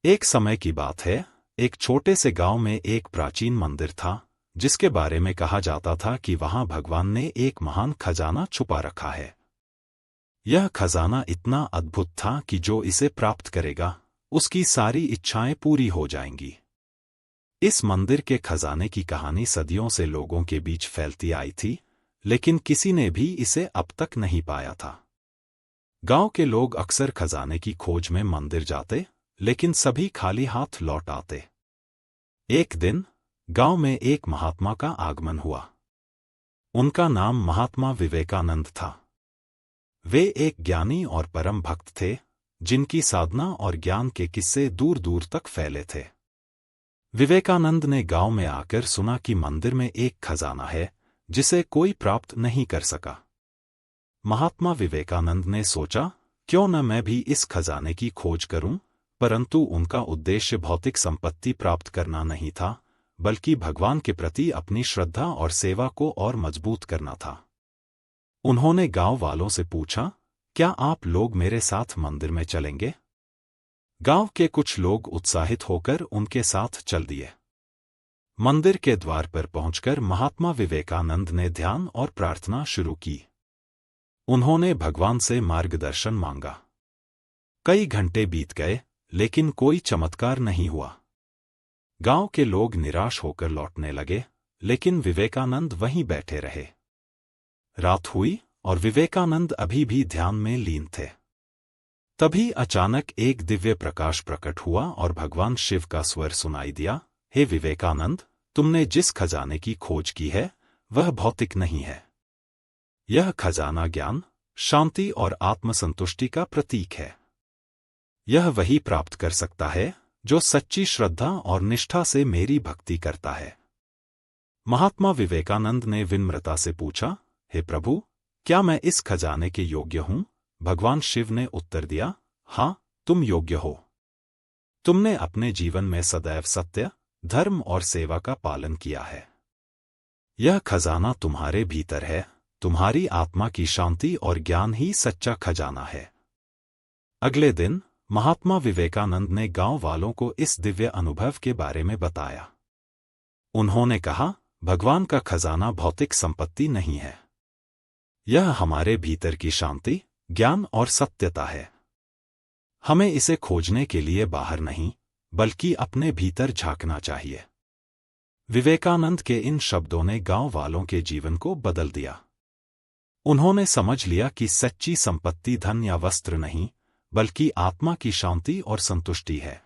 एक समय की बात है, एक छोटे से गांव में एक प्राचीन मंदिर था, जिसके बारे में कहा जाता था कि वहां भगवान ने एक महान खजाना छुपा रखा है। यह खजाना इतना अद्भुत था कि जो इसे प्राप्त करेगा, उसकी सारी इच्छाएं पूरी हो जाएंगी। इस मंदिर के खजाने की कहानी सदियों से लोगों के बीच फैलती आई थी, लेकिन किसी ने भी इसे अब तक नहीं पाया था। गांव के लोग अक्सर खजाने की खोज में मंदिर जाते, लेकिन सभी खाली हाथ लौट आते। एक दिन गांव में एक महात्मा का आगमन हुआ। उनका नाम महात्मा विवेकानंद था। वे एक ज्ञानी और परम भक्त थे, जिनकी साधना और ज्ञान के किस्से दूर दूर तक फैले थे। विवेकानंद ने गांव में आकर सुना कि मंदिर में एक खजाना है, जिसे कोई प्राप्त नहीं कर सका। महात्मा विवेकानंद ने सोचा, क्यों न मैं भी इस खजाने की खोज करूं, परंतु उनका उद्देश्य भौतिक संपत्ति प्राप्त करना नहीं था, बल्कि भगवान के प्रति अपनी श्रद्धा और सेवा को और मजबूत करना था। उन्होंने गांव वालों से पूछा, क्या आप लोग मेरे साथ मंदिर में चलेंगे? गांव के कुछ लोग उत्साहित होकर उनके साथ चल दिए। मंदिर के द्वार पर पहुंचकर महात्मा विवेकानंद ने ध्यान और प्रार्थना शुरू की। उन्होंने भगवान से मार्गदर्शन मांगा। कई घंटे बीत गए, लेकिन कोई चमत्कार नहीं हुआ। गांव के लोग निराश होकर लौटने लगे, लेकिन विवेकानंद वहीं बैठे रहे। रात हुई और विवेकानंद अभी भी ध्यान में लीन थे। तभी अचानक एक दिव्य प्रकाश प्रकट हुआ और भगवान शिव का स्वर सुनाई दिया, हे विवेकानंद, तुमने जिस खजाने की खोज की है, वह भौतिक नहीं है। यह खजाना ज्ञान, शांति और आत्मसंतुष्टि का प्रतीक है। यह वही प्राप्त कर सकता है जो सच्ची श्रद्धा और निष्ठा से मेरी भक्ति करता है। महात्मा विवेकानंद ने विनम्रता से पूछा, हे प्रभु, क्या मैं इस खजाने के योग्य हूं? भगवान शिव ने उत्तर दिया, हाँ, तुम योग्य हो। तुमने अपने जीवन में सदैव सत्य, धर्म और सेवा का पालन किया है। यह खजाना तुम्हारे भीतर है, तुम्हारी आत्मा की शांति और ज्ञान ही सच्चा खजाना है। अगले दिन महात्मा विवेकानंद ने गांव वालों को इस दिव्य अनुभव के बारे में बताया। उन्होंने कहा, भगवान का खजाना भौतिक संपत्ति नहीं है। यह हमारे भीतर की शांति, ज्ञान और सत्यता है। हमें इसे खोजने के लिए बाहर नहीं, बल्कि अपने भीतर झांकना चाहिए। विवेकानंद के इन शब्दों ने गांव वालों के जीवन को बदल दिया। उन्होंने समझ लिया कि सच्ची संपत्ति धन या वस्त्र नहीं, बल्कि आत्मा की शांति और संतुष्टि है।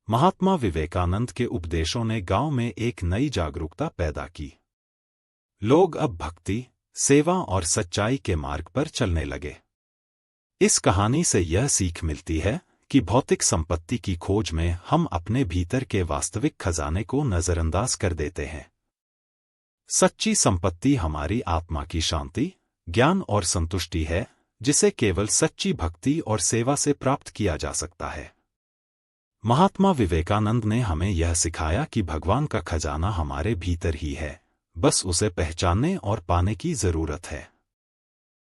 महात्मा विवेकानंद के उपदेशों ने गांव में एक नई जागरूकता पैदा की। लोग अब भक्ति, सेवा और सच्चाई के मार्ग पर चलने लगे। इस कहानी से यह सीख मिलती है कि भौतिक संपत्ति की खोज में हम अपने भीतर के वास्तविक खजाने को नजरअंदाज कर देते हैं। सच्ची संपत्ति हमारी आत्मा की शांति, ज्ञान और संतुष्टि है, जिसे केवल सच्ची भक्ति और सेवा से प्राप्त किया जा सकता है। महात्मा विवेकानंद ने हमें यह सिखाया कि भगवान का खजाना हमारे भीतर ही है, बस उसे पहचानने और पाने की जरूरत है।